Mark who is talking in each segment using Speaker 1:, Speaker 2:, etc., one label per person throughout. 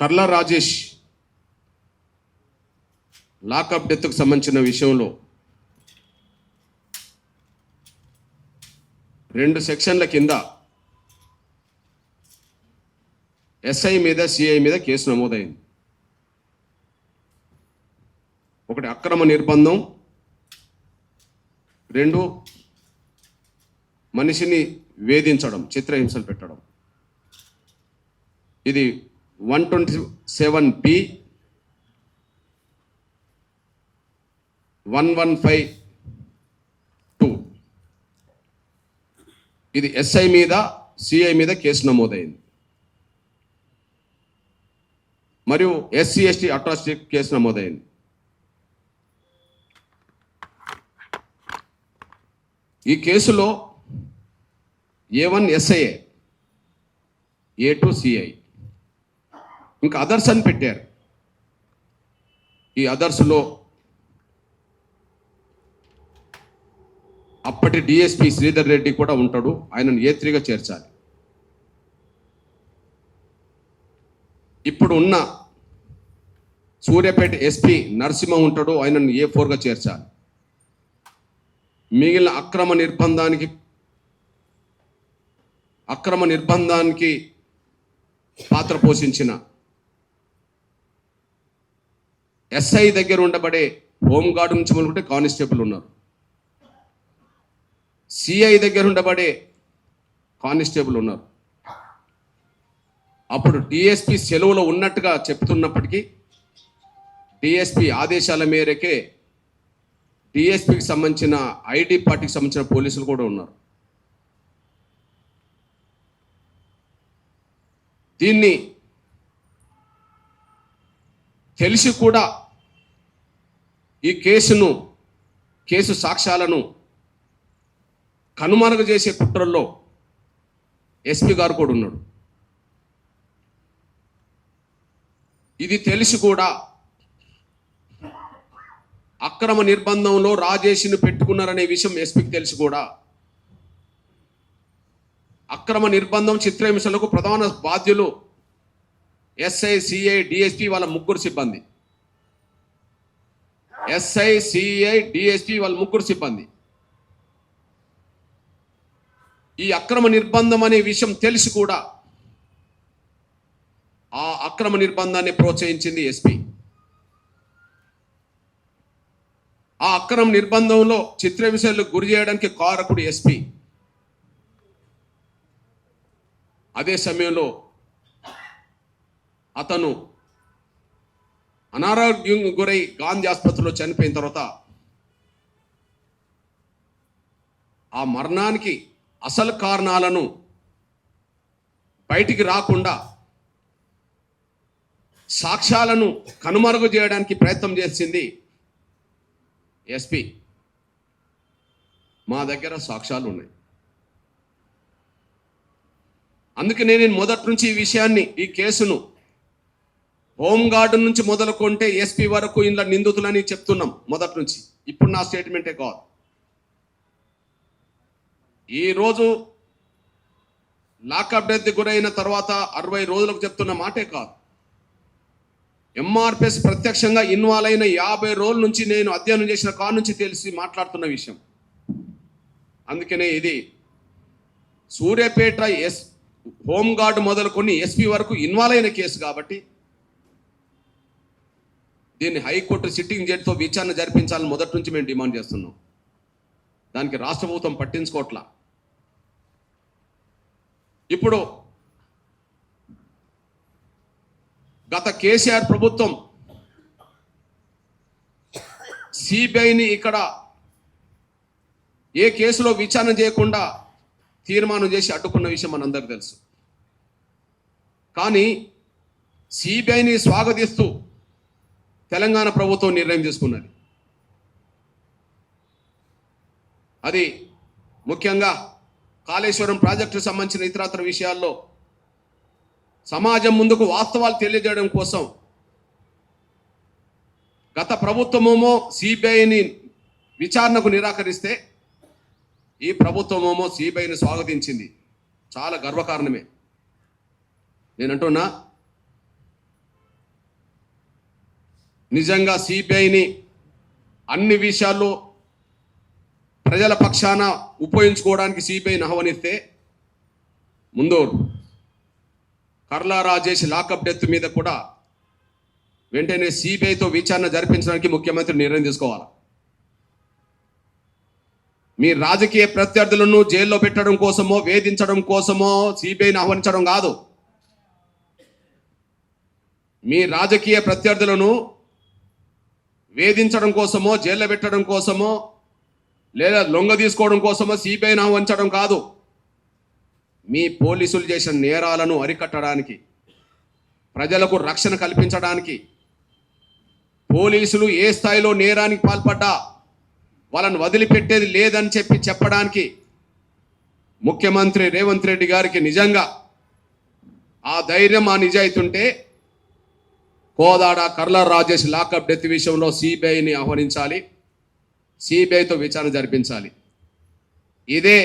Speaker 1: కర్ల Rajesh lockup డెత్కు సంబంధించిన విషయంలో 2 సెక్షన్ల కింద ఎస్ఐ మీద సిఐ మీద కేసు నమోదైంది. ఒకటి అక్రమ నిర్బంధం, 2 మనిషిని వేధించడం, చిత్రహింసలు పెట్టడం. ఇది 127B 1152. ఇది ఎస్ఐ మీద సిఐ మీద కేసు నమోదైంది. మరియు ఎస్సీ ఎస్టీ అట్రాసిటీ కేసు నమోదైంది. ఈ కేసులో A1 SIA, A2 CI, ఇంకా అదర్స్ అని పెట్టారు. ఈ అదర్స్లో అప్పటి డిఎస్పి శ్రీధర్ రెడ్డి కూడా ఉంటాడు. ఆయనను A3గా చేర్చాలి. ఇప్పుడు ఉన్న సూర్యాపేట ఎస్పీ నరసింహ ఉంటాడు, ఆయనను A4గా చేర్చాలి. మిగిలిన అక్రమ నిర్బంధానికి పాత్ర పోషించిన ఎస్ఐ దగ్గర ఉండబడే హోంగార్డు నుంచి మొదలుకుంటే కానిస్టేబుల్ ఉన్నారు, సిఐ దగ్గర ఉండబడే కానిస్టేబుల్ ఉన్నారు. అప్పుడు డిఎస్పి సెలవులో ఉన్నట్టుగా చెప్తున్నప్పటికీ డిఎస్పి ఆదేశాల మేరకే డిఎస్పికి సంబంధించిన ఐడి పార్టీకి సంబంధించిన పోలీసులు కూడా ఉన్నారు. దీన్ని తెలిసి కూడా ఈ కేసు సాక్ష్యాలను కనుమరుగు చేసే కుట్రల్లో ఎస్పీ గారు కూడా ఉన్నాడు. ఇది తెలిసి కూడా అక్రమ నిర్బంధంలో రాజేష్ను పెట్టుకున్నారనే విషయం ఎస్పీకి తెలిసి కూడా అక్రమ నిర్బంధం చిత్రహింసలకు ప్రధాన బాధ్యులు ఎస్ఐ సిఐ డిఎస్పీ వాళ్ళ 3 సిబ్బంది. ఎస్ఐ సిఐ డిఎస్పీ వాళ్ళ 3 సిబ్బంది. ఈ అక్రమ నిర్బంధం అనే విషయం తెలిసి కూడా ఆ అక్రమ నిర్బంధాన్ని ప్రోత్సహించింది ఎస్పీ. ఆ అక్రమ నిర్బంధంలో చిత్రహింసలకు గురి చేయడానికి కారకుడు ఎస్పీ. అదే సమయంలో అతను అనారోగ్యం గురై గాంధీ ఆసుపత్రిలో చనిపోయిన తర్వాత ఆ మరణానికి అసలు కారణాలను బయటికి రాకుండా సాక్ష్యాలను కనుమరుగు చేయడానికి ప్రయత్నం చేసింది ఎస్పీ. మా దగ్గర సాక్ష్యాలు ఉన్నాయి. అందుకనే నేను మొదటి నుంచి ఈ కేసును హోంగార్డు నుంచి మొదలుకుంటే ఎస్పీ వరకు ఇందులో నిందితులని చెప్తున్నాం మొదటి నుంచి. ఇప్పుడు నా స్టేట్మెంటే కాదు. ఈరోజు లాకప్ డెత్ గురైన తర్వాత 60 రోజులకు చెప్తున్న మాటే కాదు. ఎంఆర్పిఎస్ ప్రత్యక్షంగా ఇన్వాల్వ్ అయిన 50 రోజుల నుంచి నేను అధ్యయనం చేసిన కాడ నుంచి తెలిసి మాట్లాడుతున్న విషయం. అందుకనే ఇది సూర్యాపేట హోంగార్డు మొదలుకొని ఎస్పీ వరకు ఇన్వాల్వ్ అయిన కేసు కాబట్టి దీన్ని హైకోర్టు సిట్టింగ్ జడ్జితో విచారణ జరిపించాలని మొదటి నుంచి మేము డిమాండ్ చేస్తున్నాం. దానికి రాష్ట్ర ప్రభుత్వం పట్టించుకోవట్లా. ఇప్పుడు గత కేసీఆర్ ప్రభుత్వం సిబిఐని ఇక్కడ ఏ కేసులో విచారణ చేయకుండా తీర్మానం చేసి అడ్డుకున్న విషయం మనందరికీ తెలుసు. కానీ సిబిఐని స్వాగతిస్తూ తెలంగాణ ప్రభుత్వం నిర్ణయం తీసుకున్నది. అది ముఖ్యంగా కాళేశ్వరం ప్రాజెక్టుకు సంబంధించిన ఇతరత్ర విషయాల్లో సమాజం ముందుకు వాస్తవాలు తెలియజేయడం కోసం గత ప్రభుత్వమేమో సిబిఐని విచారణకు నిరాకరిస్తే ఈ ప్రభుత్వమేమో సిబిఐని స్వాగతించింది. చాలా గర్వకారణమే. నేనంటున్నా నిజంగా సిబిఐని అన్ని విషయాల్లో ప్రజల పక్షాన ఉపయోగించుకోవడానికి సిబిఐని ఆహ్వానిస్తే ముందు కర్లా రాజేష్ లాకప్ డెత్ మీద కూడా వెంటనే సిబిఐతో విచారణ జరిపించడానికి ముఖ్యమంత్రి నిర్ణయం తీసుకోవాలి. మీ రాజకీయ ప్రత్యర్థులను జైల్లో పెట్టడం కోసమో వేధించడం కోసమో సిబిఐని ఆహ్వానించడం కాదు. మీ రాజకీయ ప్రత్యర్థులను వేధించడం కోసమో జైల్లో పెట్టడం కోసమో లేదా లొంగ తీసుకోవడం కోసమో సిబిఐని ఆహ్వానించడం కాదు. మీ పోలీసులు చేసిన నేరాలను అరికట్టడానికి, ప్రజలకు రక్షణ కల్పించడానికి, పోలీసులు ఏ స్థాయిలో నేరానికి పాల్పడ్డా వాళ్ళని వదిలిపెట్టేది లేదని చెప్పడానికి ముఖ్యమంత్రి రేవంత్ రెడ్డి గారికి నిజంగా ఆ ధైర్యం, ఆ నిజాయితీ ఉంటే కోదాడ కర్లా రాజేష్ లాకప్ డెత్ విషయంలో సిబిఐని ఆహ్వానించాలి, సిబిఐతో విచారణ జరిపించాలి. ఇదే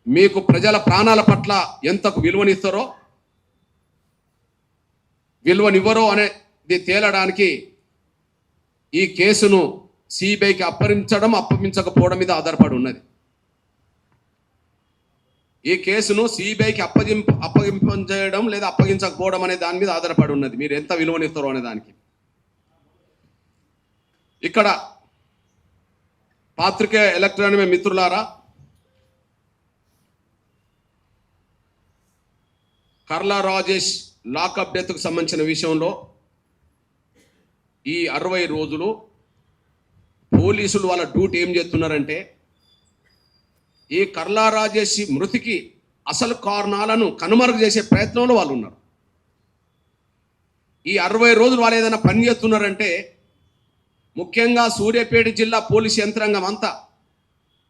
Speaker 1: మీకు ప్రజల ప్రాణాల పట్ల ఎంతకు విలువనిస్తారో విలువనివ్వరో అనేది తేలడానికి ఈ కేసును సిబిఐకి అప్పగించకపోవడం మీద ఆధారపడి ఉన్నది. ఈ కేసును సిబిఐకి అప్పగించడం లేదా అప్పగించకపోవడం అనే దాని మీద ఆధారపడి ఉన్నది. మీరు ఎంత విలువనిస్తారో అనే దానికి. ఇక్కడ పాత్రికేయ ఎలక్ట్రానిక్ మిత్రులారా, కర్లా రాజేష్ లాకప్ డెత్కు సంబంధించిన విషయంలో ఈ 60 రోజులు పోలీసులు వాళ్ళ డ్యూటీ ఏం చేస్తున్నారంటే ఈ కర్లా రాజేష్ మృతికి అసలు కారణాలను కనుమరుగు చేసే ప్రయత్నంలో వాళ్ళు ఉన్నారు. ఈ 60 రోజులు వాళ్ళు ఏదైనా పని చేస్తున్నారంటే ముఖ్యంగా సూర్యాపేట జిల్లా పోలీస్ యంత్రాంగం అంతా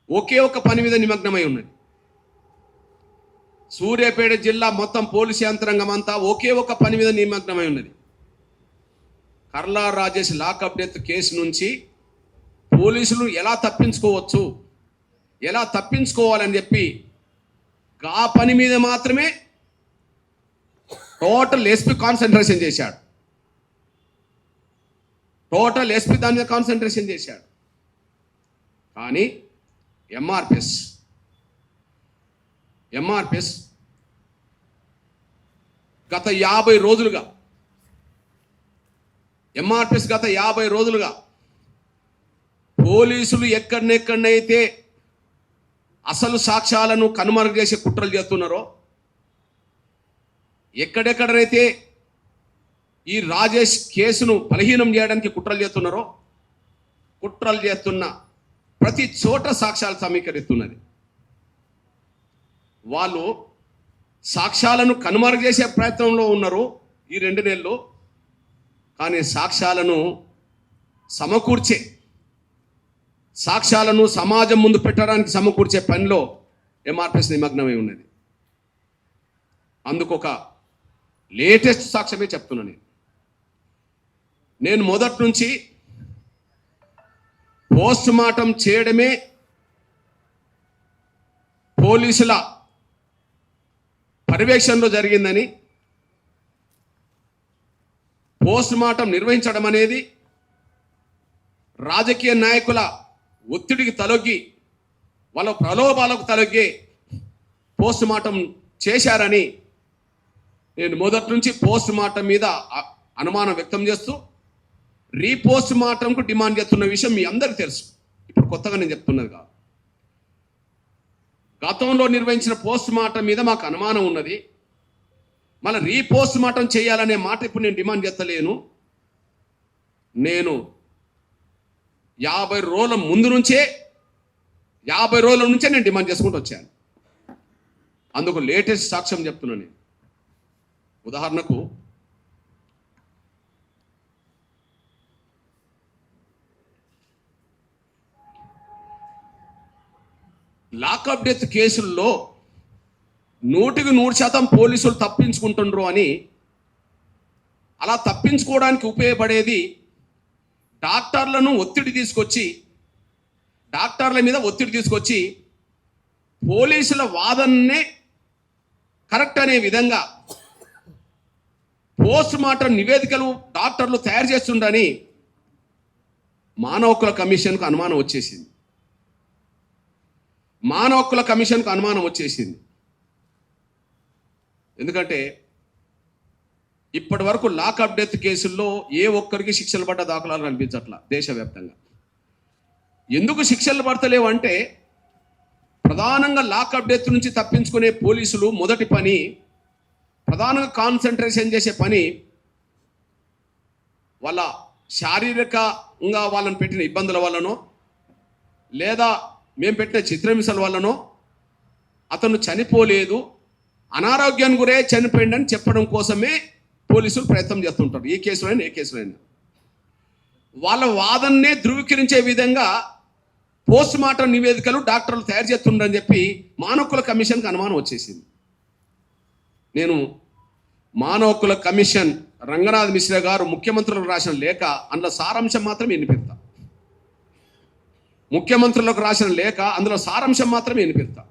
Speaker 1: ఒకే ఒక పని మీద నిమగ్నమై ఉన్నది. సూర్యాపేట జిల్లా మొత్తం పోలీస్ యంత్రాంగం అంతా ఒకే ఒక పని మీద నిమగ్నమై ఉన్నది. Karla Rajesh lockup death case నుంచి పోలీసులు ఎలా తప్పించుకోవాలని చెప్పి ఆ పని మీద మాత్రమే టోటల్ ఎస్పీ కాన్సన్ట్రేషన్ చేశాడు. దాని మీద కాన్సన్ట్రేషన్ చేశాడు. కానీ ఎంఆర్పిఎస్ గత 50 రోజులుగా పోలీసులు ఎక్కడెక్కడైతే అసలు సాక్ష్యాలను కనుమరుగు చేసే కుట్రలు చేస్తున్నారో, ఎక్కడెక్కడైతే ఈ రాజేష్ కేసును బలహీనం చేయడానికి కుట్రలు చేస్తున్న ప్రతి చోట సాక్ష్యాలు సమీకరిస్తున్నది. వాళ్ళు సాక్ష్యాలను కనుమరుగు చేసే ప్రయత్నంలో ఉన్నారు ఈ 2 నెలలు. కానీ సాక్ష్యాలను సమాజం ముందు పెట్టడానికి సమకూర్చే పనిలో ఎంఆర్పిఎస్ నిమగ్నమై ఉన్నది. అందుకు ఒక లేటెస్ట్ సాక్ష్యమే చెప్తున్నాను. నేను మొదటి నుంచి పోస్ట్ మార్టం చేయడమే పోలీసుల పర్యవేక్షణలో జరిగిందని, పోస్ట్ మార్టం నిర్వహించడం అనేది రాజకీయ నాయకుల ఒత్తిడికి తలొగ్గి వాళ్ళ ప్రలోభాలకు తలొగ్గి పోస్ట్ మార్టం చేశారని నేను మొదటి నుంచి పోస్ట్ మార్టం మీద అనుమానం వ్యక్తం చేస్తూ రీపోస్ట్ మార్టంకు డిమాండ్ చేస్తున్న విషయం మీ అందరికీ తెలుసు. ఇప్పుడు కొత్తగా నేను చెప్తున్నది కాదు. గతంలో నిర్వహించిన పోస్ట్ మార్టం మీద మాకు అనుమానం ఉన్నది. మళ్ళీ రీపోస్ట్ మార్టం చేయాలనే మాట ఇప్పుడు నేను డిమాండ్ చేస్తలేను. నేను 50 రోజుల నుంచే నేను డిమాండ్ చేసుకుంటూ వచ్చాను. అందుకు లేటెస్ట్ సాక్ష్యం చెప్తున్నాను నేను. ఉదాహరణకు లాకప్ డెత్ కేసుల్లో 100% పోలీసులు తప్పించుకుంటుండ్రు అని, అలా తప్పించుకోవడానికి ఉపయోగపడేది డాక్టర్ల మీద ఒత్తిడి తీసుకొచ్చి పోలీసుల వాదననే కరెక్ట్ అనే విధంగా పోస్ట్ మార్టం నివేదికలు డాక్టర్లు తయారు చేస్తుండని మానవ హక్కుల కమిషన్కు అనుమానం వచ్చేసింది. మానవ హక్కుల కమిషన్కు అనుమానం వచ్చేసింది. ఎందుకంటే ఇప్పటి వరకు లాకప్ డెత్ కేసుల్లో ఏ ఒక్కరికి శిక్షలు పడ్డ దాఖలాలు కనిపించట్లా దేశవ్యాప్తంగా. ఎందుకు శిక్షలు పడతలేవు అంటే ప్రధానంగా లాకప్ డెత్ నుంచి తప్పించుకునే పోలీసులు మొదటి పని, ప్రధానంగా కాన్సన్ట్రేషన్ చేసే పని వాళ్ళ శారీరకంగా వాళ్ళని పెట్టిన ఇబ్బందుల వల్లనో లేదా మేము పెట్టిన చిత్రహింసల వల్లనో అతను చనిపోలేదు, అనారోగ్యానికి గురే చనిపోయిందని చెప్పడం కోసమే పోలీసులు ప్రయత్నం చేస్తుంటారు. ఈ కేసులో అయినా ఏ కేసులో అయినా వాళ్ళ వాదననే ధృవీకరించే విధంగా పోస్ట్ మార్టం నివేదికలు డాక్టర్లు తయారు చేస్తుండని చెప్పి మానవ హక్కుల కమిషన్కి అనుమానం వచ్చేసింది. నేను మానవ హక్కుల కమిషన్ రంగనాథ్ మిశ్రా గారు ముఖ్యమంత్రులకు రాసిన లేఖ అందులో సారాంశం మాత్రం వినిపిస్తా. ముఖ్యమంత్రులకు రాసిన లేఖ అందులో సారాంశం మాత్రం వినిపిస్తా.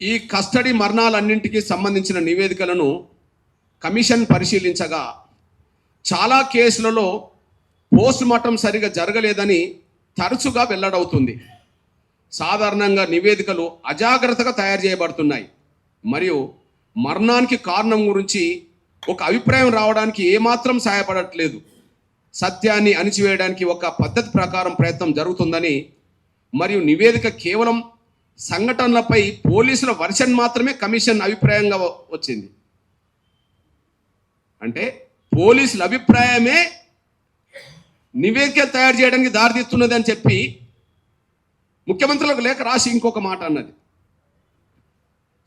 Speaker 1: ఈ కస్టడీ మరణాలన్నింటికి సంబంధించిన నివేదికలను కమిషన్ పరిశీలించగా చాలా కేసులలో పోస్ట్ మార్టం సరిగా జరగలేదని తరచుగా వెల్లడవుతుంది. సాధారణంగా నివేదికలు అజాగ్రత్తగా తయారు చేయబడుతున్నాయి మరియు మరణానికి కారణం గురించి ఒక అభిప్రాయం రావడానికి ఏమాత్రం సహాయపడట్లేదు. సత్యాన్ని అణిచివేయడానికి ఒక పద్ధతి ప్రకారం ప్రయత్నం జరుగుతుందని మరియు నివేదిక కేవలం సంఘటనలపై పోలీసుల వర్షన్ మాత్రమే కమిషన్ అభిప్రాయంగా వచ్చింది. అంటే పోలీసుల అభిప్రాయమే నివేదిక తయారు చేయడానికి దారితీస్తున్నది అని చెప్పి ముఖ్యమంత్రులకు లేఖ రాసి ఇంకొక మాట అన్నది.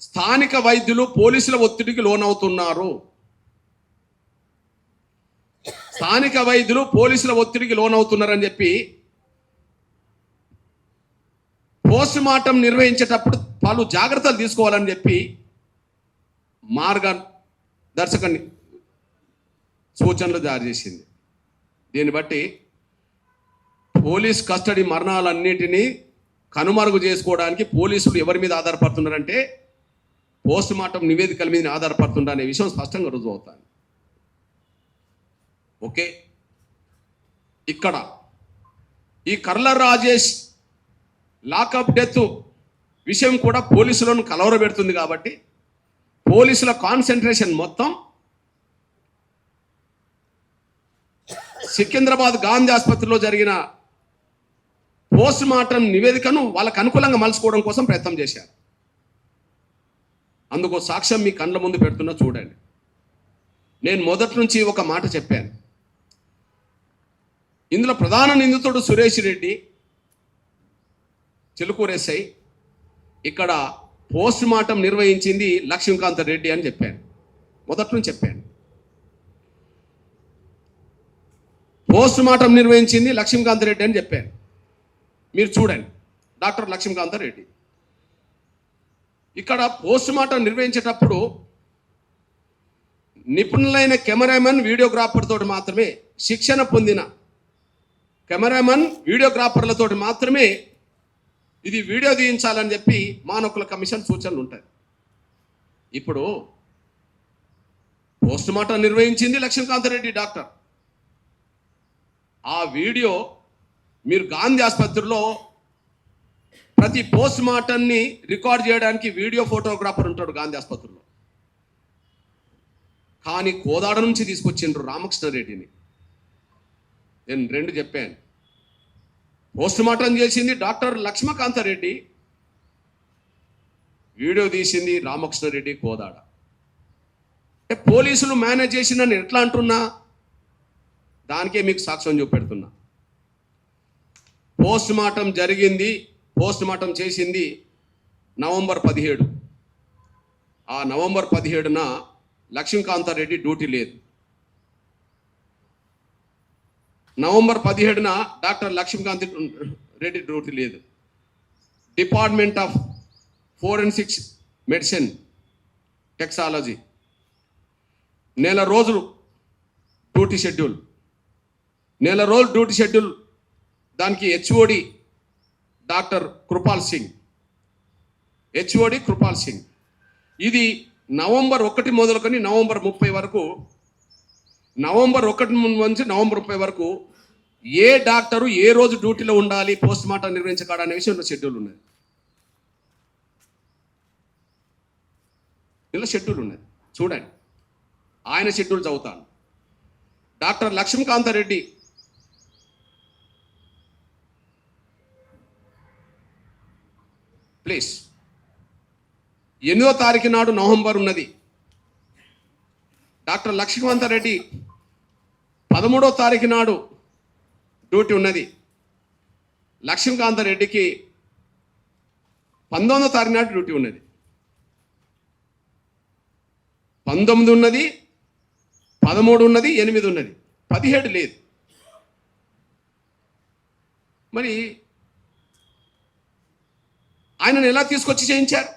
Speaker 1: స్థానిక వైద్యులు పోలీసుల ఒత్తిడికి లోనవుతున్నారు. స్థానిక వైద్యులు పోలీసుల ఒత్తిడికి లోనవుతున్నారని చెప్పి పోస్ట్ మార్టం నిర్వహించేటప్పుడు పలు జాగ్రత్తలు తీసుకోవాలని చెప్పి మార్గదర్శక సూచనలు జారీ చేసింది. దీన్ని బట్టి పోలీస్ కస్టడీ మరణాలన్నిటినీ కనుమరుగు చేసుకోవడానికి పోలీసులు ఎవరి మీద ఆధారపడుతున్నారంటే పోస్ట్ మార్టం నివేదికల మీద ఆధారపడుతుండ అనే విషయం స్పష్టంగా రుజువు అవుతాను. ఓకే, ఇక్కడ ఈ కర్ల రాజేష్ లాకప్ డెత్ విషయం కూడా పోలీసులను కలవరబెడుతుంది. కాబట్టి పోలీసుల కాన్సన్ట్రేషన్ మొత్తం సికింద్రాబాద్ గాంధీ ఆసుపత్రిలో జరిగిన పోస్ట్ మార్టం నివేదికను వాళ్ళకు అనుకూలంగా మలుచుకోవడం కోసం ప్రయత్నం చేశారు. అందుకో సాక్ష్యం మీ కళ్ళ ముందు పెడుతున్నా చూడండి. నేను మొదటి నుంచి ఒక మాట చెప్పాను. ఇందులో ప్రధాన నిందితుడు సురేష్ రెడ్డి, చిలుకూరు ఎస్ఐ. ఇక్కడ పోస్ట్ మార్టం నిర్వహించింది లక్ష్మీకాంత్ రెడ్డి అని చెప్పాను. మొదటి నుంచి చెప్పాను. పోస్ట్ మార్టం నిర్వహించింది లక్ష్మీకాంత్ రెడ్డి అని చెప్పాను. మీరు చూడండి, డాక్టర్ లక్ష్మీకాంత్ రెడ్డి. ఇక్కడ పోస్ట్ మార్టం నిర్వహించేటప్పుడు నిపుణులైన కెమెరామెన్ వీడియోగ్రాఫర్తో మాత్రమే, శిక్షణ పొందిన కెమెరామెన్ వీడియోగ్రాఫర్లతో మాత్రమే ఇది వీడియో తీయించాలని చెప్పి మానవ హక్కుల కమిషన్ సూచనలు ఉంటాయి. ఇప్పుడు పోస్ట్ మార్టం నిర్వహించింది లక్ష్మీకాంత్ రెడ్డి డాక్టర్. ఆ వీడియో మీరు గాంధీ ఆసుపత్రిలో ప్రతి పోస్ట్ మార్టంని రికార్డ్ చేయడానికి వీడియో ఫోటోగ్రాఫర్ ఉంటాడు గాంధీ ఆసుపత్రిలో. కానీ కోదాడ నుంచి తీసుకొచ్చిండ్రు రామకృష్ణారెడ్డిని. నేను రెండు చెప్పాను. పోస్ట్ మార్టం చేసింది డాక్టర్ లక్ష్మీకాంత రెడ్డి, వీడియో తీసింది రామకృష్ణారెడ్డి కోదాడ. అంటే పోలీసులు మేనేజ్ చేసిన నేను ఎట్లా అంటున్నా, దానికే మీకు సాక్ష్యం చూపెడుతున్నా. పోస్ట్ మార్టం జరిగింది, పోస్ట్ మార్టం చేసింది నవంబర్ 17. ఆ నవంబర్ 17న లక్ష్మీకాంతారెడ్డి డ్యూటీ లేదు. నవంబర్ 17న డాక్టర్ లక్ష్మీకాంత్ రెడ్డి డ్యూటీ లేదు. Department of forensics medicine toxicology నెల రోజులు డ్యూటీ షెడ్యూల్, నెల రోజులు డ్యూటీ షెడ్యూల్. దానికి HOD doctor Kripal Singh, HOD Kripal Singh. ఇది నవంబర్ 1 మొదలుకొని నవంబర్ 30 వరకు, నవంబర్ 1 నుంచి నవంబర్ 30 వరకు ఏ డాక్టరు ఏ రోజు డ్యూటీలో ఉండాలి, పోస్ట్ మార్టం నిర్వహించకాడ అనే విషయంలో షెడ్యూల్ ఉన్నది. ఇలా షెడ్యూల్ ఉన్నది, చూడండి. ఆయన షెడ్యూల్ చదువుతాను. డాక్టర్ లక్ష్మీకాంతారెడ్డి ప్లీజ్ 8వ తారీఖు నాడు నవంబర్ ఉన్నది. డాక్టర్ లక్ష్మీకాంతారెడ్డి 13వ తారీఖు నాడు డ్యూటీ ఉన్నది. లక్ష్మీకాంతారెడ్డికి 19వ తారీఖు నాడు డ్యూటీ ఉన్నది. 19 ఉన్నది, 13 ఉన్నది, 8 ఉన్నది, 17 లేదు. మరి ఆయనను ఎలా తీసుకొచ్చి చేయించారు?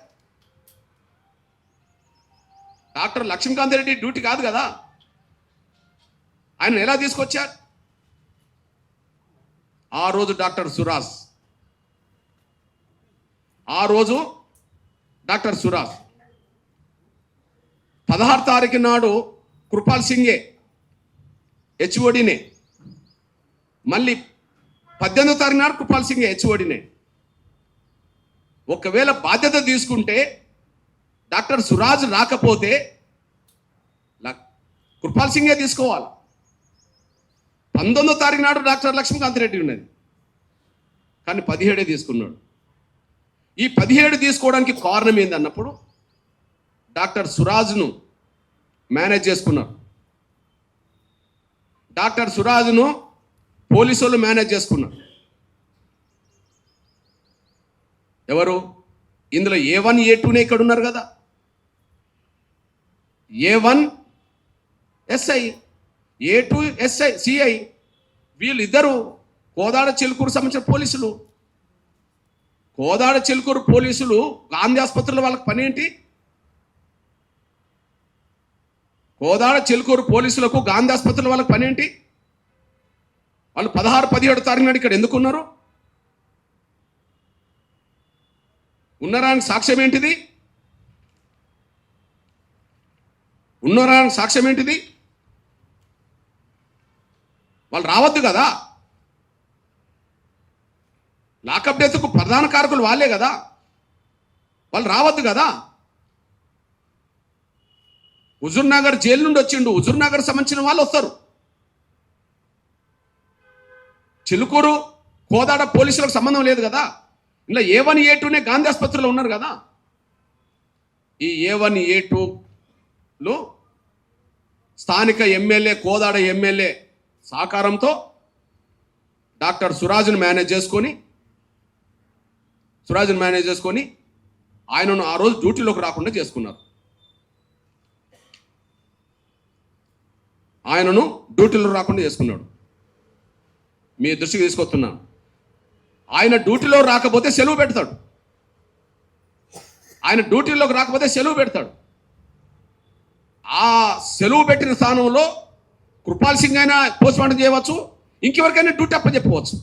Speaker 1: డాక్టర్ లక్ష్మీకాంతారెడ్డి డ్యూటీ కాదు కదా, ఆయన ఎలా తీసుకొచ్చారు? ఆ రోజు డాక్టర్ సురాజ్, 16 తారీఖు నాడు కృపాల్ సింగే హెచ్ఓడినే, మళ్ళీ 18వ తారీఖు నాడు కృపాల్ సింగే హెచ్ఓడినే. ఒకవేళ బాధ్యత తీసుకుంటే డాక్టర్ సురాజ్ రాకపోతే కృపాల్ సింగే తీసుకోవాలి. 19వ తారీఖు నాడు డాక్టర్ లక్ష్మీకాంతారెడ్డి ఉన్నది, కానీ 17 తీసుకున్నాడు. ఈ 17 తీసుకోవడానికి కారణం ఏందన్నప్పుడు డాక్టర్ సురాజ్ను మేనేజ్ చేసుకున్నారు. డాక్టర్ సురాజ్ను పోలీసు వాళ్ళు మేనేజ్ చేసుకున్నారు. ఎవరు? ఇందులో A1 A2నే ఇక్కడ ఉన్నారు కదా. A1 SI, A2 SI CI, వీళ్ళిద్దరూ కోదాడ చిలుకూరు సంబంధించిన పోలీసులు. కోదాడ చిలుకూరు పోలీసులు గాంధీ ఆసుపత్రిలో వాళ్ళకి పని ఏంటి? కోదాడ చిలుకూరు పోలీసులకు గాంధీ ఆసుపత్రిలో వాళ్ళకి పని ఏంటి? వాళ్ళు 16, 17 తారీఖు నాడు ఇక్కడ ఎందుకు ఉన్నారు? ఉన్నారానికి సాక్ష్యం ఏంటిది? ఉన్నారానికి సాక్ష్యం ఏంటిది? వాళ్ళు రావద్దు కదా. లాకప్ డెత్కు ప్రధాన కారకులు వాళ్ళే కదా, వాళ్ళు రావద్దు కదా. హుజూర్ నగర్ జైలు నుండి వచ్చిండు, హుజూర్ నగర్ సంబంధించిన వాళ్ళు వస్తారు. చిలుకూరు కోదాడ పోలీసులకు సంబంధం లేదు కదా. ఇలా A1 A2నే గాంధీ ఆసుపత్రిలో ఉన్నారు కదా. ఈ A1 A2లో స్థానిక ఎమ్మెల్యే, కోదాడ ఎమ్మెల్యే సహకారంతో డాక్టర్ సురాజ్ను మేనేజ్ చేసుకొని ఆయనను ఆ రోజు డ్యూటీలోకి రాకుండా చేసుకున్నారు. మీ దృష్టికి తీసుకొస్తున్నాను. ఆయన డ్యూటీలో రాకపోతే సెలవు పెడతాడు. ఆ సెలవు పెట్టిన స్థానంలో కృపాల్ సింగ్ అయినా పోస్ట్ మార్టం చేయవచ్చు, ఇంకెవరికైనా డ్యూటీ అప్పచెప్పవచ్చు.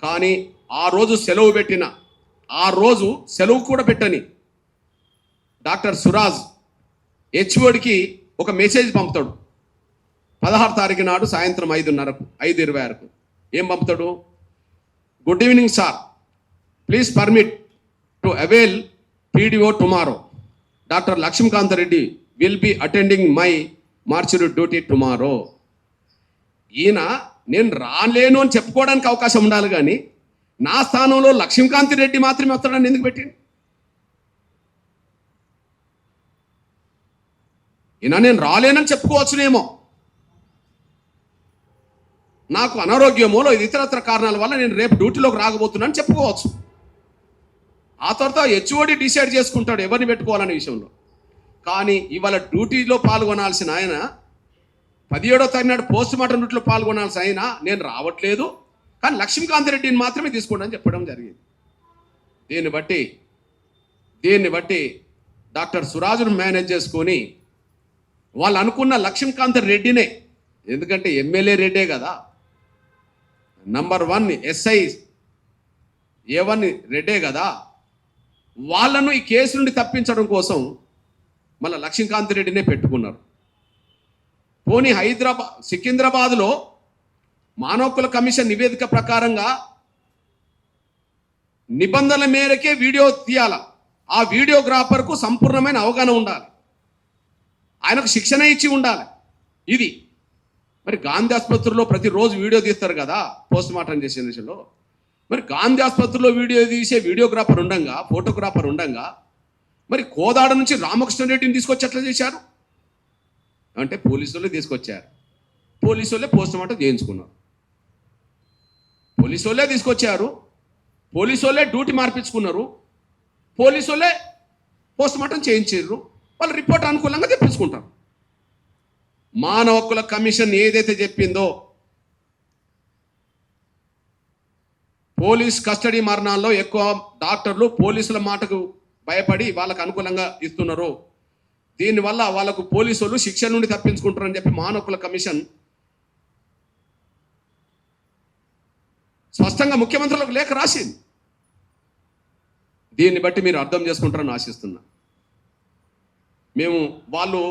Speaker 1: కానీ ఆ రోజు సెలవు కూడా పెట్టని డాక్టర్ సురాజ్ హెచ్ఓడికి ఒక మెసేజ్ పంపుతాడు 16 తారీఖు నాడు సాయంత్రం 5:20 ఏం పంపుతాడు? Good evening sir, please permit to avail PDO tomorrow. Doctor Lakshmikantha Reddy will be attending my mortuary duty tomorrow. ఈయన నేను రాలేను అని చెప్పుకోవడానికి అవకాశం ఉండాలి, కానీ నా స్థానంలో లక్ష్మీకాంతారెడ్డి మాత్రమే వస్తాడని ఎందుకు పెట్టింది? ఈయన నేను రాలేనని చెప్పుకోవచ్చునేమో, నాకు అనారోగ్యమో ఇతరత్ర కారణాల వల్ల నేను రేపు డ్యూటీలోకి రాకపోతున్నాను చెప్పుకోవచ్చు. ఆ తర్వాత హెచ్ఓడి డిసైడ్ చేసుకుంటాడు ఎవరిని పెట్టుకోవాలనే విషయంలో. కానీ ఇవాళ డ్యూటీలో పాల్గొనాల్సిన ఆయన 17వ తారీఖు నాడు పోస్ట్ మార్టం డ్యూటీలో పాల్గొనాల్సిన ఆయన నేను రావట్లేదు, కానీ లక్ష్మీకాంతారెడ్డిని మాత్రమే తీసుకోండి అని చెప్పడం జరిగింది. దీన్ని బట్టి డాక్టర్ సురాజ్ను మేనేజ్ చేసుకొని వాళ్ళు అనుకున్న లక్ష్మీకాంతారెడ్డినే, ఎందుకంటే ఎమ్మెల్యే రెడ్డే కదా, నంబర్ 1 SI A1 రెడ్డే కదా, వాళ్ళను ఈ కేసు నుండి తప్పించడం కోసం మళ్ళీ లక్ష్మీకాంత్ రెడ్డినే పెట్టుకున్నారు. పోనీ సికింద్రాబాద్లో మానవ హక్కుల కమిషన్ నివేదిక ప్రకారంగా నిబంధనల మేరకే వీడియో తీయాల. ఆ వీడియోగ్రాఫర్కు సంపూర్ణమైన అవగాహన ఉండాలి, ఆయనకు శిక్షణ ఇచ్చి ఉండాలి. ఇది మరి గాంధీ ఆసుపత్రిలో ప్రతిరోజు వీడియో తీస్తారు కదా పోస్ట్ మార్టం చేసే విషయంలో. మరి గాంధీ ఆసుపత్రిలో వీడియో తీసే వీడియోగ్రాఫర్ ఉండంగా, ఫోటోగ్రాఫర్ ఉండంగా, మరి కోదాడ నుంచి రామకృష్ణారెడ్డిని తీసుకొచ్చి ఎట్లా చేశారు అంటే పోలీసు వాళ్ళే తీసుకొచ్చారు. పోలీసు వాళ్ళే పోస్ట్ మార్టం చేయించుకున్నారు, పోలీసు వాళ్ళే తీసుకొచ్చారు, పోలీసు వాళ్ళే డ్యూటీ మార్పించుకున్నారు, పోలీసు వాళ్ళే పోస్ట్ మార్టం చేయించారు. వాళ్ళు రిపోర్ట్ అనుకూలంగా తెప్పించుకుంటారు. మానవ హక్కుల కమిషన్ ఏదైతే చెప్పిందో పోలీస్ కస్టడీ మరణాల్లో ఎక్కువ డాక్టర్లు పోలీసుల మాటకు భయపడి వాళ్ళకు అనుకూలంగా ఇస్తున్నారు, దీనివల్ల వాళ్ళకు పోలీసులు శిక్ష నుండి తప్పించుకుంటారని చెప్పి మానవ హక్కుల కమిషన్ స్పష్టంగా ముఖ్యమంత్రులకు లేఖ రాసింది. దీన్ని బట్టి మీరు అర్థం చేసుకుంటారని ఆశిస్తున్నా. మేము వాళ్ళు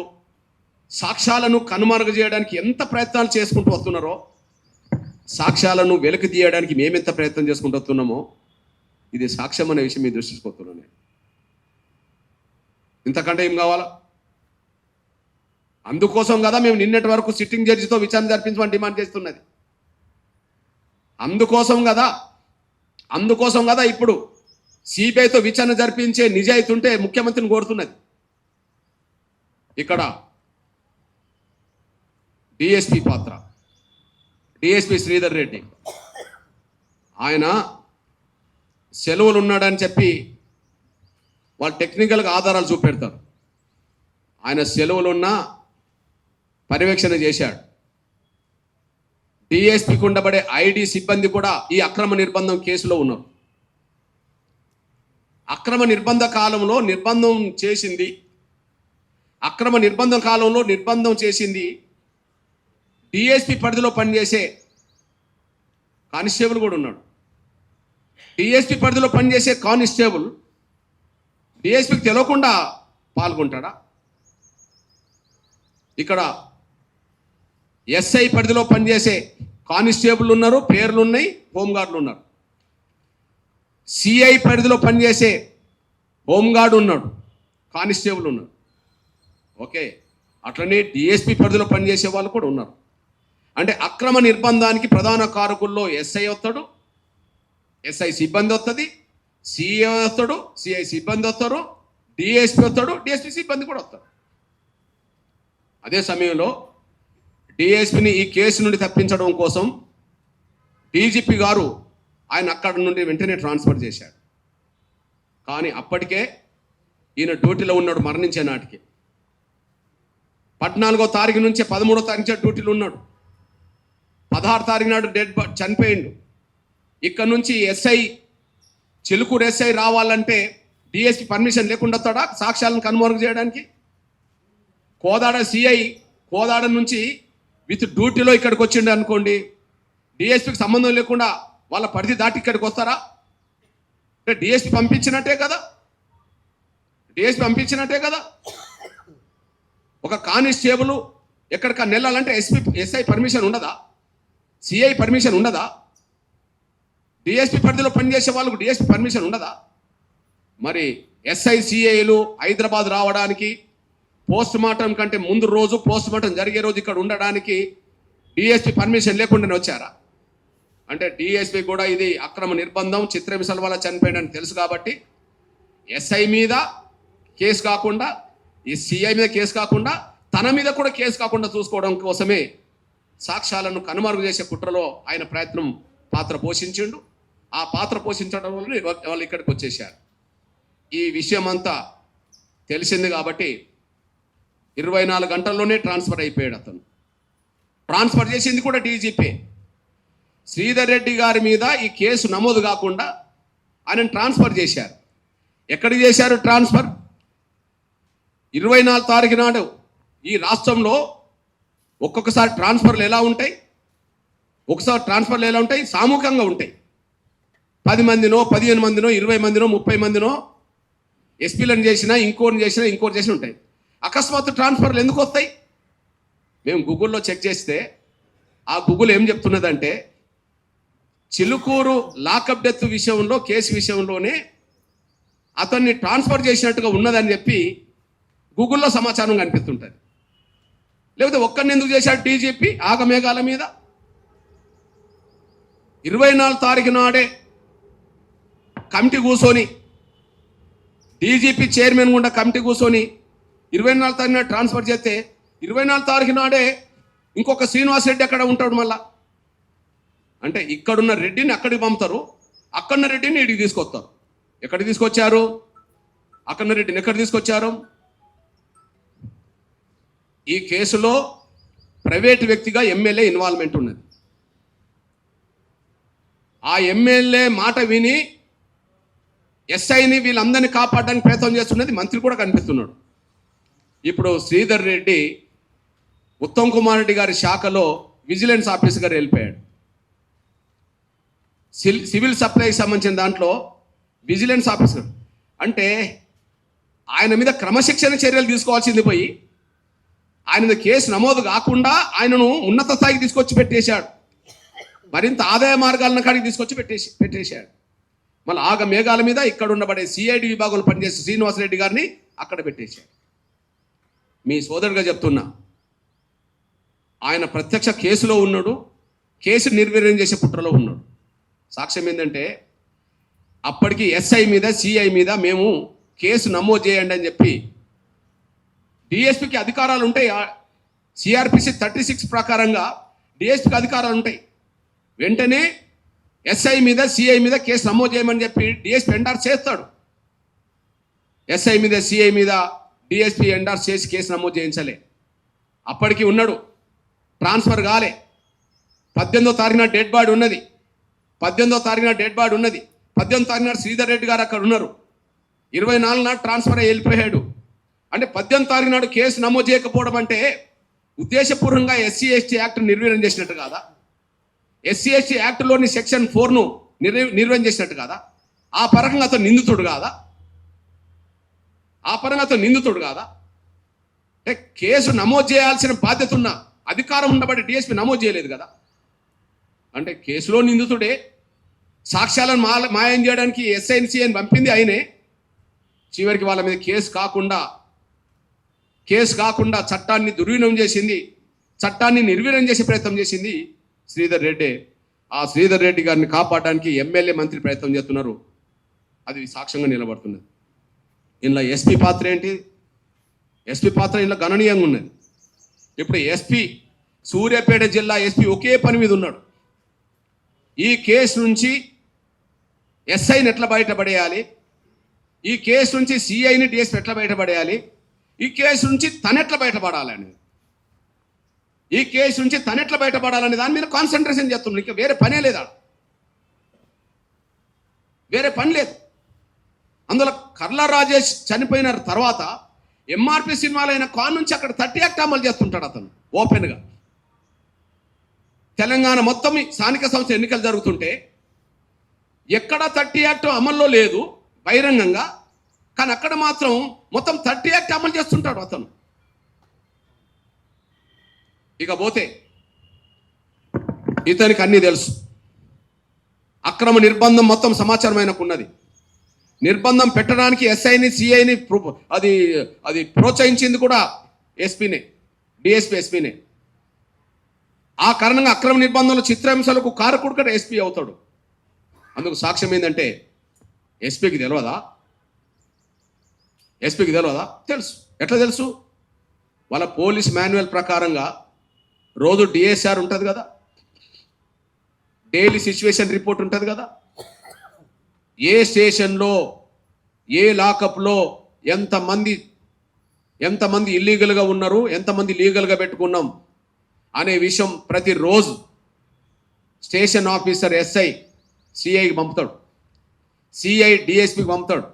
Speaker 1: సాక్ష్యాలను కనుమరుగు చేయడానికి ఎంత ప్రయత్నాలు చేసుకుంటూ వస్తున్నారో, సాక్ష్యాలను వెలికి తీయడానికి మేమెంత ప్రయత్నం చేసుకుంటూ వస్తున్నామో, ఇది సాక్ష్యం అనే విషయం మీ దృష్టికి వస్తున్నాను. ఇంతకంటే ఏం కావాలా? అందుకోసం కదా మేము నిన్నటి వరకు సిట్టింగ్ జడ్జితో విచారణ జరిపించమని డిమాండ్ చేస్తున్నది. అందుకోసం కదా ఇప్పుడు సిబిఐతో విచారణ జరిపించే నిజాయితీ ఉంటే ముఖ్యమంత్రిని కోరుతున్నది. ఇక్కడ డిఎస్పి పాత్ర, డిఎస్పి శ్రీధర్ రెడ్డి ఆయన సెలవులు ఉన్నాడని చెప్పి వాళ్ళు టెక్నికల్గా ఆధారాలు చూపెడతారు. ఆయన సెలవులున్నా పర్యవేక్షణ చేశాడు. డిఎస్పికి ఉండబడే ఐడి సిబ్బంది కూడా ఈ అక్రమ నిర్బంధం కేసులో ఉన్నారు. అక్రమ నిర్బంధ కాలంలో నిర్బంధం చేసింది డిఎస్పి పరిధిలో పనిచేసే కానిస్టేబుల్ కూడా ఉన్నాడు. డిఎస్పి పరిధిలో పనిచేసే కానిస్టేబుల్ డిఎస్పికి తెలియకుండా పాల్గొంటాడా? ఇక్కడ ఎస్ఐ పరిధిలో పనిచేసే కానిస్టేబుల్ ఉన్నారు, పేర్లు ఉన్నాయి, హోంగార్డులు ఉన్నారు. సిఐ పరిధిలో పనిచేసే హోంగార్డు ఉన్నాడు, కానిస్టేబుల్ ఉన్నాడు. ఓకే, అట్లనే డిఎస్పి పరిధిలో పనిచేసే వాళ్ళు కూడా ఉన్నారు. అంటే అక్రమ నిర్బంధానికి ప్రధాన కారకుల్లో ఎస్ఐ వస్తాడు, ఎస్ఐ సిబ్బంది వస్తుంది, సిఐ వస్తాడు, సిఐ సిబ్బంది వస్తారు, డిఎస్పి వస్తాడు, డిఎస్పి సిబ్బంది కూడా వస్తాడు. అదే సమయంలో డిఎస్పిని ఈ కేసు నుండి తప్పించడం కోసం డీజీపీ గారు ఆయన అక్కడి నుండి వెంటనే ట్రాన్స్ఫర్ చేశాడు. కానీ అప్పటికే ఈయన డ్యూటీలో ఉన్నాడు మరణించే నాటికి. 14వ తారీఖు నుంచి 13వ తారీఖు డ్యూటీలో ఉన్నాడు. 16 తారీఖు నాడు చనిపోయిండు. ఇక్కడ నుంచి చిలుకూరు ఎస్ఐ రావాలంటే డిఎస్పి పర్మిషన్ లేకుండా వస్తాడా సాక్ష్యాలను కనుమరుగు చేయడానికి? కోదాడ నుంచి విత్ డ్యూటీలో ఇక్కడికి వచ్చిండు అనుకోండి, డిఎస్పికి సంబంధం లేకుండా వాళ్ళ పరిధి దాటి ఇక్కడికి వస్తారా? అంటే డిఎస్పి పంపించినట్టే కదా. ఒక కానిస్టేబుల్ ఎక్కడికన్నా వెళ్ళాలంటే ఎస్ఐ పర్మిషన్ ఉండదా? సిఐ పర్మిషన్ ఉండదా? డిఎస్పి పరిధిలో పనిచేసే వాళ్ళకు డిఎస్పి పర్మిషన్ ఉండదా? మరి ఎస్ఐ సిఐలు హైదరాబాద్ రావడానికి, పోస్ట్ మార్టం కంటే ముందు రోజు పోస్ట్ మార్టం జరిగే రోజు ఇక్కడ ఉండడానికి డిఎస్పి పర్మిషన్ లేకుండానే వచ్చారా? అంటే డిఎస్పి కూడా ఇది అక్రమ నిర్బంధం, చిత్రహింసల వల్ల చనిపోయాడని తెలుసు కాబట్టి ఎస్ఐ మీద కేసు కాకుండా, ఈ సిఐ మీద కేసు కాకుండా, తన మీద కూడా కేసు కాకుండా చూసుకోవడం కోసమే సాక్ష్యాలను కనుమరుగు చేసే కుట్రలో ఆయన పాత్ర పోషించిండు. ఆ పాత్ర పోషించడం వల్ల వాళ్ళు ఇక్కడికి వచ్చేసారు. ఈ విషయం అంతా తెలిసింది కాబట్టి 24 గంటల్లోనే ట్రాన్స్ఫర్ అయిపోయాడు అతను. ట్రాన్స్ఫర్ చేసింది కూడా డీజీపీ. శ్రీధర్ రెడ్డి గారి మీద ఈ కేసు నమోదు కాకుండా ఆయనను ట్రాన్స్ఫర్ చేశారు. ఎక్కడికి చేశారు ట్రాన్స్ఫర్? 24 తారీఖు నాడు ఈ రాష్ట్రంలో ఒక్కొక్కసారి ట్రాన్స్ఫర్లు ఎలా ఉంటాయి? సామూహికంగా ఉంటాయి. 10 మందినో, 15 మందినో, 20 మందినో, 30 మందినో ఎస్పీలను చేసినా, ఇంకోటి చేసినా ఉంటాయి. అకస్మాత్తు ట్రాన్స్ఫర్లు ఎందుకు వస్తాయి? మేము గూగుల్లో చెక్ చేస్తే ఆ గూగుల్ ఏం చెప్తున్నదంటే చిలుకూరు లాకప్ డెత్ విషయంలో కేసు విషయంలోనే అతన్ని ట్రాన్స్ఫర్ చేసినట్టుగా ఉన్నదని చెప్పి గూగుల్లో సమాచారం కనిపిస్తుంటుంది. లేకపోతే ఒక్కరిని ఎందుకు చేశాడు డీజీపీ ఆగమేఘాల మీద? 24 తారీఖు నాడే కమిటీ కూర్చొని డీజీపీ చైర్మన్ గుండా కమిటీ కూర్చొని 24 తారీఖు నాడు ట్రాన్స్ఫర్ చేస్తే 24 తారీఖు నాడే ఇంకొక శ్రీనివాస్ రెడ్డి అక్కడ ఉంటాడు. మళ్ళా అంటే ఇక్కడున్న రెడ్డిని అక్కడికి పంపుతారు, అక్కడున్న రెడ్డిని ఇక్కడికి తీసుకొస్తారు. ఎక్కడికి తీసుకొచ్చారు? అక్కడున్న రెడ్డిని ఎక్కడ తీసుకొచ్చారు? ఈ కేసులో ప్రైవేట్ వ్యక్తిగా ఎమ్మెల్యే ఇన్వాల్వ్మెంట్ ఉన్నది. ఆ ఎమ్మెల్యే మాట విని ఎస్ఐని వీళ్ళందరినీ కాపాడడానికి ప్రయత్నం చేస్తున్నది మంత్రి కూడా కనిపిస్తున్నాడు. ఇప్పుడు శ్రీధర్ రెడ్డి ఉత్తమ్ కుమార్ రెడ్డి గారి శాఖలో విజిలెన్స్ ఆఫీసర్గా వెళ్ళిపోయాడు. సివిల్ సప్లైకి సంబంధించిన దాంట్లో విజిలెన్స్ ఆఫీసర్ అంటే ఆయన మీద క్రమశిక్షణ చర్యలు తీసుకోవాల్సింది పోయి ఆయన మీద కేసు నమోదు కాకుండా ఆయనను ఉన్నత స్థాయికి తీసుకొచ్చి పెట్టేశాడు. మరింత ఆదాయ మార్గాలను కాడికి తీసుకొచ్చి పెట్టేశాడు. మళ్ళీ ఆగ మేఘాల మీద ఇక్కడ ఉండబడే సిఐడి విభాగంలో పనిచేసే శ్రీనివాసరెడ్డి గారిని అక్కడ పెట్టేశాడు. మీ సోదరుడిగా చెప్తున్నా, ఆయన ప్రత్యక్ష కేసులో ఉన్నాడు, కేసు నిర్వీర్యం చేసే కుట్రలో ఉన్నాడు. సాక్ష్యం ఏంటంటే అప్పటికి ఎస్ఐ మీద సిఐ మీద మేము కేసు నమోదు చేయండి అని చెప్పి డిఎస్పికి అధికారాలు ఉంటాయి. సిఆర్పిసి 36 ప్రకారంగా డిఎస్పికి అధికారాలు ఉంటాయి. వెంటనే ఎస్ఐ మీద సిఐ మీద కేసు నమోదు చేయమని చెప్పి డిఎస్పీ ఎండార్స్ చేస్తాడు. ఎస్ఐ మీద సిఐ మీద డిఎస్పీ ఎండార్స్ చేసి కేసు నమోదు చేయించలే. అప్పటికి ఉన్నాడు, ట్రాన్స్ఫర్ కాలే. 18వ తారీఖున డెడ్ బాడీ ఉన్నది. 18వ తారీఖున డెడ్ బాడీ ఉన్నది. 18వ తారీఖున శ్రీధర్ రెడ్డి గారు అక్కడ ఉన్నారు. 24 నాడు ట్రాన్స్ఫర్ అయ్యి వెళ్ళిపోయాడు. అంటే 18వ తారీఖు నాడు కేసు నమోదు చేయకపోవడం అంటే ఉద్దేశపూర్వకంగా ఎస్సీ ఎస్టీ యాక్ట్ నిర్వీర్యం చేసినట్టు కాదా? ఎస్సీ ఎస్టీ యాక్ట్లోని సెక్షన్ 4ను నిర్వీర్యం చేసినట్టు కాదా? ఆ పరంగా అతను నిందితుడు కాదా? అంటే కేసు నమోదు చేయాల్సిన బాధ్యత ఉన్న అధికారం ఉండబట్టి డిఎస్పీ నమోదు చేయలేదు కదా. అంటే కేసులో నిందితుడే, సాక్ష్యాలను మాయం చేయడానికి ఎస్ఐన్సీని పంపింది ఆయనే. చివరికి వాళ్ళ మీద కేసు కాకుండా చట్టాన్ని దుర్వినియోగం చేసింది, చట్టాన్ని నిర్వీర్యం చేసే ప్రయత్నం చేసింది శ్రీధర్ రెడ్డి. ఆ శ్రీధర్ రెడ్డి గారిని కాపాడడానికి ఎమ్మెల్యే మంత్రి ప్రయత్నం చేస్తున్నారు. అది సాక్ష్యంగా నిలబడుతున్నది. ఇందులో ఎస్పీ పాత్ర ఏంటి? ఎస్పీ పాత్ర ఇందులో గణనీయంగా ఉన్నది. ఇప్పుడు ఎస్పీ సూర్యాపేట జిల్లా ఎస్పీ ఒకే పని మీద ఉన్నాడు. ఈ కేసు నుంచి ఎస్ఐని ఎట్లా బయటపడేయాలి, ఈ కేసు నుంచి సిఐని డిఎస్పీ ఎట్లా బయటపడేయాలి, ఈ కేసు నుంచి తనెట్లా బయటపడాలని దాని మీద కాన్సన్ట్రేషన్ చేస్తున్నాడు. ఇంకా వేరే పనే లేదా, వేరే పని లేదు. అందులో కర్ల రాజేష్ చనిపోయిన తర్వాత ఎంఆర్పి సినిమాలో అయిన కాన్ నుంచి అక్కడ 30 యాక్ట్ అమలు చేస్తుంటాడు అతను ఓపెన్గా. తెలంగాణ మొత్తం స్థానిక సంస్థ ఎన్నికలు జరుగుతుంటే ఎక్కడ 30 యాక్ట్ అమల్లో లేదు బహిరంగంగా, కానీ అక్కడ మాత్రం మొత్తం 30 యాక్ట్ అమలు చేస్తుంటాడు అతను. ఇక పోతే ఇతనికి అన్నీ తెలుసు. అక్రమ నిర్బంధం మొత్తం సమాచారం ఆయనకు ఉన్నది. నిర్బంధం పెట్టడానికి ఎస్ఐని సిఐని అది ప్రోత్సహించింది కూడా ఎస్పీనే, డిఎస్పీ ఎస్పీనే. ఆ కారణంగా అక్రమ నిర్బంధంలో చిత్రహింసలకు కారకుడు కూడా ఎస్పీ అవుతాడు. అందుకు సాక్ష్యం ఏంటంటే ఎస్పీకి తెలియదా? తెలుసు. ఎట్లా తెలుసు? వాళ్ళ పోలీస్ మాన్యువల్ ప్రకారంగా రోజు డిఎస్ఆర్ ఉంటుంది కదా, డైలీ సిచ్యువేషన్ రిపోర్ట్ ఉంటుంది కదా. ఏ స్టేషన్లో ఏ లాకప్లో ఎంతమంది ఇల్లీగల్గా ఉన్నారు, ఎంతమంది లీగల్గా పెట్టుకున్నాం అనే విషయం ప్రతిరోజు స్టేషన్ ఆఫీసర్ ఎస్ఐ సిఐకి పంపుతాడు, సిఐ డిఎస్పీకి పంపుతాడు,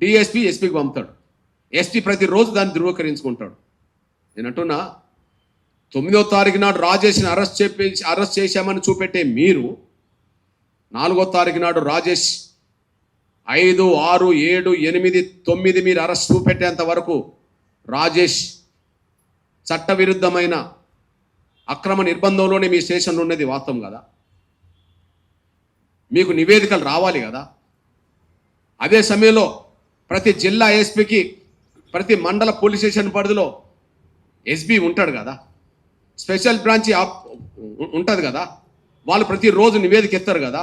Speaker 1: డిఎస్పీ ఎస్పీకి పంపుతాడు, ఎస్పీ ప్రతిరోజు దాన్ని ధృవీకరించుకుంటాడు. నేను అంటున్నా 9వ తారీఖు నాడు రాజేష్ని అరెస్ట్ చేశామని చూపెట్టే మీరు 4వ తారీఖు నాడు రాజేష్ 5, 6, 7, 8, 9 మీరు అరెస్ట్ చూపెట్టేంత వరకు రాజేష్ చట్టవిరుద్ధమైన అక్రమ నిర్బంధంలోనే మీ స్టేషన్లో ఉన్నది వాస్తవం కదా? మీకు నివేదికలు రావాలి కదా? అదే సమయంలో ప్రతి జిల్లా ఎస్పీకి ప్రతి మండల పోలీస్ స్టేషన్ పరిధిలో ఎస్పీ ఉంటాడు కదా, స్పెషల్ బ్రాంచ్ ఉంటుంది కదా, వాళ్ళు ప్రతిరోజు నివేదిక ఎత్తారు కదా.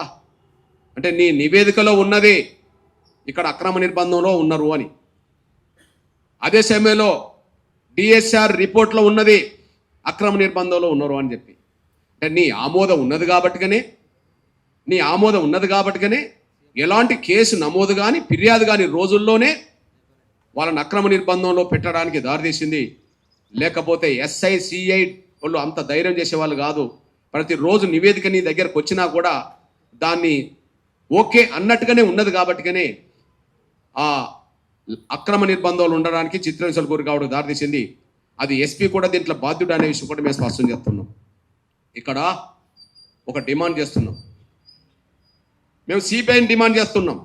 Speaker 1: అంటే నీ నివేదికలో ఉన్నది ఇక్కడ అక్రమ నిర్బంధంలో ఉన్నారు అని. అదే సమయంలో డిఎస్ఆర్ రిపోర్ట్లో ఉన్నది అక్రమ నిర్బంధంలో ఉన్నారు అని చెప్పి. అంటే నీ ఆమోదం ఉన్నది కాబట్టిగానే ఎలాంటి కేసు నమోదు కానీ ఫిర్యాదు కానీ రోజుల్లోనే వాళ్ళని అక్రమ నిర్బంధంలో పెట్టడానికి దారితీసింది. లేకపోతే ఎస్ఐ సిఐ వాళ్ళు అంత ధైర్యం చేసేవాళ్ళు కాదు. ప్రతిరోజు నివేదిక నీ దగ్గరకు వచ్చినా కూడా దాన్ని ఓకే అన్నట్టుగానే ఉన్నది కాబట్టిగానే ఆ అక్రమ నిర్బంధాలు ఉండడానికి చిత్రహింసలు గురి కావడం దారితీసింది. అది ఎస్పీ కూడా దీంట్లో బాధ్యుడు అనే విషయం కూడా మేము స్పష్టం చేస్తున్నాం. ఇక్కడ ఒక డిమాండ్ చేస్తున్నాం, మేము సిబిఐని డిమాండ్ చేస్తున్నాం,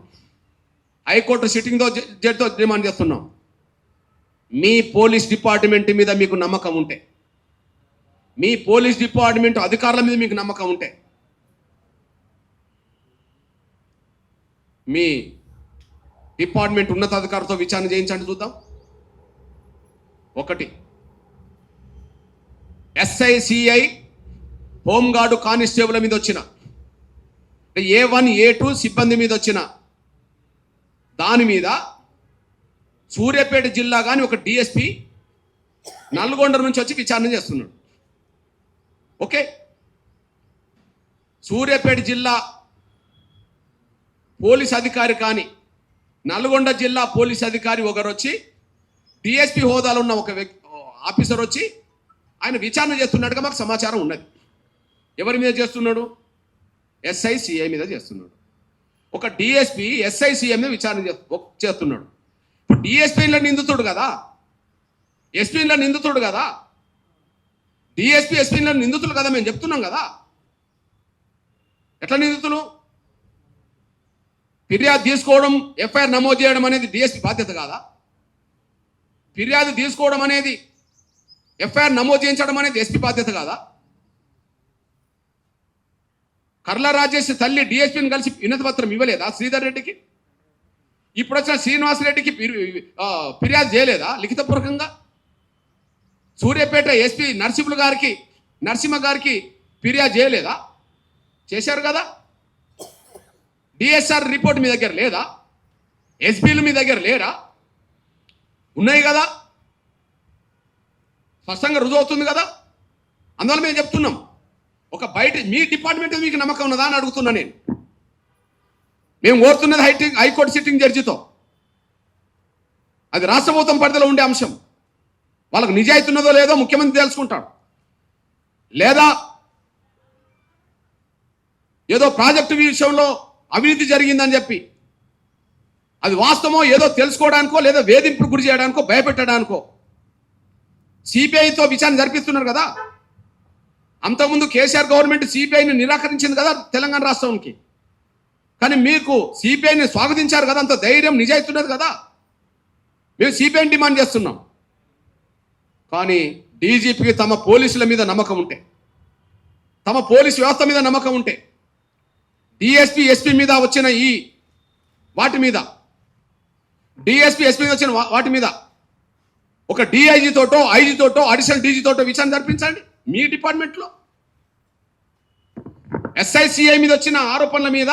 Speaker 1: హైకోర్టు సిట్టింగ్తో జడ్జితో డిమాండ్ చేస్తున్నాం. మీ పోలీస్ డిపార్ట్మెంట్ మీద మీకు నమ్మకం ఉంటే, మీ పోలీస్ డిపార్ట్మెంట్ అధికారుల మీద మీకు నమ్మకం ఉంటే, మీ డిపార్ట్మెంట్ ఉన్నతాధికారితో విచారణ చేయించండి చూద్దాం. ఒకటి, ఎస్ఐ సిఐ హోంగార్డు కానిస్టేబుల్ మీద వచ్చిన A1 A2 సిబ్బంది మీద వచ్చిన దాని మీద సూర్యాపేట జిల్లా కానీ ఒక డిఎస్పి నల్గొండ నుంచి వచ్చి విచారణ చేస్తున్నాడు. ఓకే, సూర్యాపేట జిల్లా పోలీస్ అధికారి కానీ నల్గొండ జిల్లా పోలీస్ అధికారి ఒకరు వచ్చి డిఎస్పి హోదాలో ఉన్న ఒక ఆఫీసర్ వచ్చి ఆయన విచారణ చేస్తున్నట్టుగా మాకు సమాచారం ఉన్నది. ఎవరి మీద చేస్తున్నాడు? ఎస్ఐ సిఐ మీద చేస్తున్నాడు. ఒక డిఎస్పి ఎస్ఐ సిఐ మీద విచారణ చేస్తున్నాడు. ఇప్పుడు డిఎస్పీలో నిందితుడు కదా, ఎస్పీలో నిందితుడు కదా, డిఎస్పీ ఎస్పీలో నిందితులు కదా, మేము చెప్తున్నాం కదా. ఎట్లా నిందితులు? ఫిర్యాదు తీసుకోవడం, ఎఫ్ఐఆర్ నమోదు చేయడం అనేది డిఎస్పీ బాధ్యత కాదా? ఫిర్యాదు తీసుకోవడం అనేది, ఎఫ్ఐఆర్ నమోదు చేయించడం అనేది ఎస్పీ బాధ్యత కాదా? కర్ల రాజేష్ తల్లి డిఎస్పీని కలిసి వినతి పత్రం ఇవ్వలేదా శ్రీధర్ రెడ్డికి? ఇప్పుడు వచ్చిన శ్రీనివాసరెడ్డికి ఫిర్యాదు చేయలేదా లిఖితపూర్వకంగా? సూర్యాపేట ఎస్పీ నరసింహ గారికి ఫిర్యాదు చేయలేదా? చేశారు కదా. డిఎస్ఆర్ రిపోర్ట్ మీ దగ్గర లేదా? ఎస్పీలు మీ దగ్గర లేరా? ఉన్నాయి కదా, స్పష్టంగా రుజువు అవుతుంది కదా. అందువల్ల మేము చెప్తున్నాం, ఒక బయట మీ డిపార్ట్మెంట్ మీకు నమ్మకం ఉన్నదా అని అడుగుతున్నా నేను. మేము కోరుతున్నది హైకోర్టు సిట్టింగ్ జడ్జితో, అది రాష్ట్ర ప్రభుత్వం పరిధిలో ఉండే అంశం. వాళ్ళకు నిజాయితీ ఉన్నదో లేదో ముఖ్యమంత్రి తెలుసుకుంటాడు. లేదా ఏదో ప్రాజెక్టు విషయంలో అవినీతి జరిగిందని చెప్పి అది వాస్తవమో ఏదో తెలుసుకోవడానికో లేదా వేధింపులు గురి చేయడానికో భయపెట్టడానికో సిబిఐతో విచారణ జరిపిస్తున్నారు కదా. అంతకుముందు కేసీఆర్ గవర్నమెంట్ సిబిఐని నిరాకరించింది కదా తెలంగాణ రాష్ట్రానికి. కానీ మీకు సిబిఐని స్వాగతించారు కదా, అంత ధైర్యం నిజాయితీ ఉన్నది కదా. మేము సిబిఐని డిమాండ్ చేస్తున్నాం. కానీ డీజీపీకి తమ పోలీసుల మీద నమ్మకం ఉంటే, తమ పోలీసు వ్యవస్థ మీద నమ్మకం ఉంటే, డిఎస్పీ ఎస్పీ మీద వచ్చిన వాటి మీద, డిఎస్పీ ఎస్పీ మీద వచ్చిన వాటి మీద ఒక డిఐజీ తోటో ఐజీ తోటో అడిషనల్ డీజీ తోటో విచారణ జరిపించండి. మీ డిపార్ట్మెంట్లో ఎస్ఐసిఐ మీద వచ్చిన ఆరోపణల మీద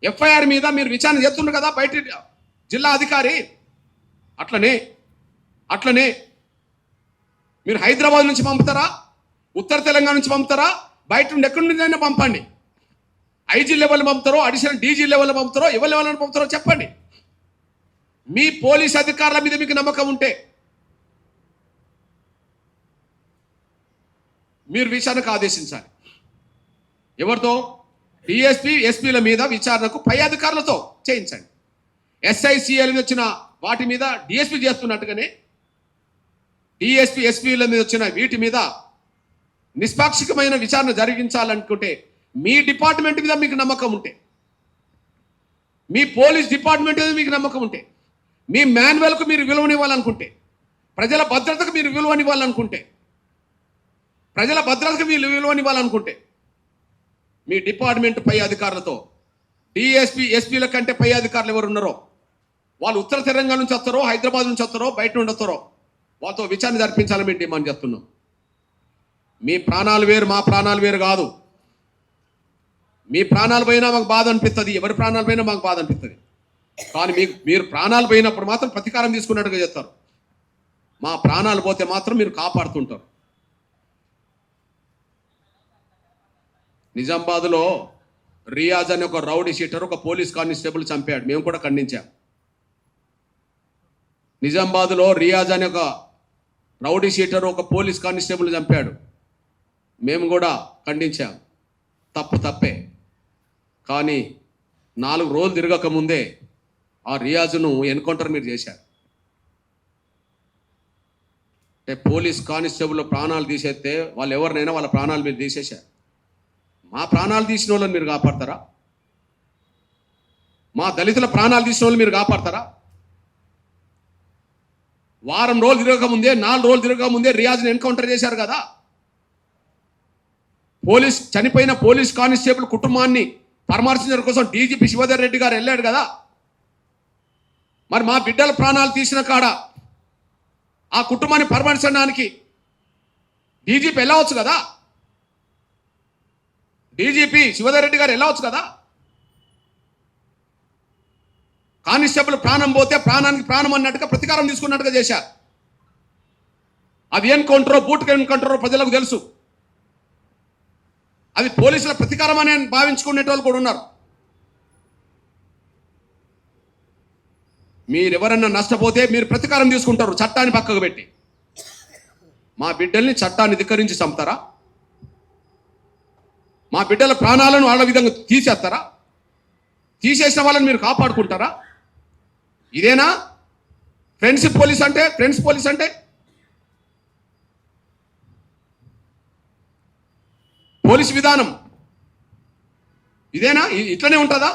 Speaker 1: ఎఫ్ఐఆర్ మీద మీరు విచారణ చేస్తున్నారు కదా బయట జిల్లా అధికారి. అట్లనే మీరు హైదరాబాద్ నుంచి పంపుతారా, ఉత్తర తెలంగాణ నుంచి పంపుతారా, బయట నుండి ఎక్కడి నుండి పంపండి. ఐజీ లెవెల్ పంపుతారో, అడిషనల్ డీజీ లెవెల్ పంపుతారో, ఎవరి లెవెల్ పంపుతారో చెప్పండి. మీ పోలీస్ అధికారుల మీద మీకు నమ్మకం ఉంటే మీరు విచారణకు ఆదేశించాలి. ఎవరితో? డిఎస్పీ ఎస్పీల మీద విచారణకు పై అధికారులతో చేయించండి. ఎస్ఐసిఎల్ మీద వచ్చిన వాటి మీద డిఎస్పీ చేస్తున్నట్టుగానే డిఎస్పీ ఎస్పీల మీద వచ్చిన వీటి మీద నిష్పాక్షికమైన విచారణ జరిగించాలనుకుంటే, మీ డిపార్ట్మెంట్ మీద మీకు నమ్మకం ఉంటే, మీ పోలీస్ డిపార్ట్మెంట్ మీద మీకు నమ్మకం ఉంటే, మీ మాన్యువల్కు మీరు విలువనివ్వాలనుకుంటే, ప్రజల భద్రతకు మీరు విలువనివ్వాలనుకుంటే, ప్రజల భద్రతకు మీరు విలువనివ్వాలనుకుంటే మీ డిపార్ట్మెంట్ పై అధికారులతో, డిఎస్పీ ఎస్పీల కంటే పై అధికారులు ఎవరు ఉన్నారో, వాళ్ళు ఉత్తర తెలంగాణ నుంచి వస్తారో, హైదరాబాద్ నుంచి వస్తారో, బయట నుండి వస్తారో, వాళ్ళతో విచారణ జరిపించాలని మేము డిమాండ్ చేస్తున్నాం. మీ ప్రాణాలు వేరు, మా ప్రాణాలు వేరు కాదు. మీ ప్రాణాలు పోయినా మాకు బాధ అనిపిస్తుంది, ఎవరి ప్రాణాలు పోయినా మాకు బాధ అనిపిస్తుంది. కానీ మీరు ప్రాణాలు పోయినప్పుడు మాత్రం ప్రతీకారం తీసుకున్నట్టుగా చేస్తారు. మా ప్రాణాలు పోతే మాత్రం మీరు కాపాడుతుంటారు. నిజామాబాద్లో రియాజ్ అనే ఒక రౌడీ షీటర్ ఒక పోలీస్ కానిస్టేబుల్ చంపాడు, మేము కూడా ఖండించాం. నిజామాబాద్లో రియాజ్ అనే ఒక రౌడీ షీటర్ ఒక పోలీస్ కానిస్టేబుల్ చంపాడు, మేము కూడా ఖండించాం. తప్పే. కానీ 4 రోజులు తిరగక ముందే ఆ రియాజ్ను ఎన్కౌంటర్ మీరు చేశారు. అంటే పోలీస్ కానిస్టేబుల్ ప్రాణాలు తీసేస్తే వాళ్ళు ఎవరినైనా వాళ్ళ ప్రాణాలు మీరు తీసేశారు. మా ప్రాణాలు తీసిన వాళ్ళని మీరు కాపాడతారా? మా దళితుల ప్రాణాలు తీసిన వాళ్ళని మీరు కాపాడతారా? వారం రోజులు తిరగక ముందే, 4 రోజులు తిరగక ముందే రియాజ్ని ఎన్కౌంటర్ చేశారు కదా. చనిపోయిన పోలీస్ కానిస్టేబుల్ కుటుంబాన్ని పరామర్శించడం కోసం డీజీపీ శివధర్ రెడ్డి గారు వెళ్ళాడు కదా. మరి మా బిడ్డల ప్రాణాలు తీసిన కాడ ఆ కుటుంబాన్ని పరామర్శించడానికి డీజీపీ వెళ్ళవచ్చు కదా, డీజీపీ శివధర్ రెడ్డి గారు వెళ్ళవచ్చు కదా. కానిస్టేబుల్ ప్రాణం పోతే ప్రాణానికి ప్రాణం అన్నట్టుగా ప్రతీకారం తీసుకున్నట్టుగా చేశారు. అది ఎన్కౌంటరో బూట్ ఎన్కౌంటరో ప్రజలకు తెలుసు. అది పోలీసుల ప్రతీకారం అని భావించుకునేటోళ్ళు కూడా ఉన్నారు. మీరెవరన్నా నష్టపోతే మీరు ప్రతీకారం తీసుకుంటారు చట్టాన్ని పక్కకు పెట్టి. మా బిడ్డల్ని చట్టాన్ని ధిక్కరించి చంపుతారా? మా బిడ్డల ప్రాణాలను వాళ్ళ విధంగా తీసేస్తారా? తీసేసిన వాళ్ళని మీరు కాపాడుకుంటారా? ఇదేనా ఫ్రెండ్షిప్ పోలీస్ అంటే? ఫ్రెండ్స్ పోలీస్ అంటే పోలీస్ విధానం ఇదేనా? ఇట్లనే ఉంటుందా?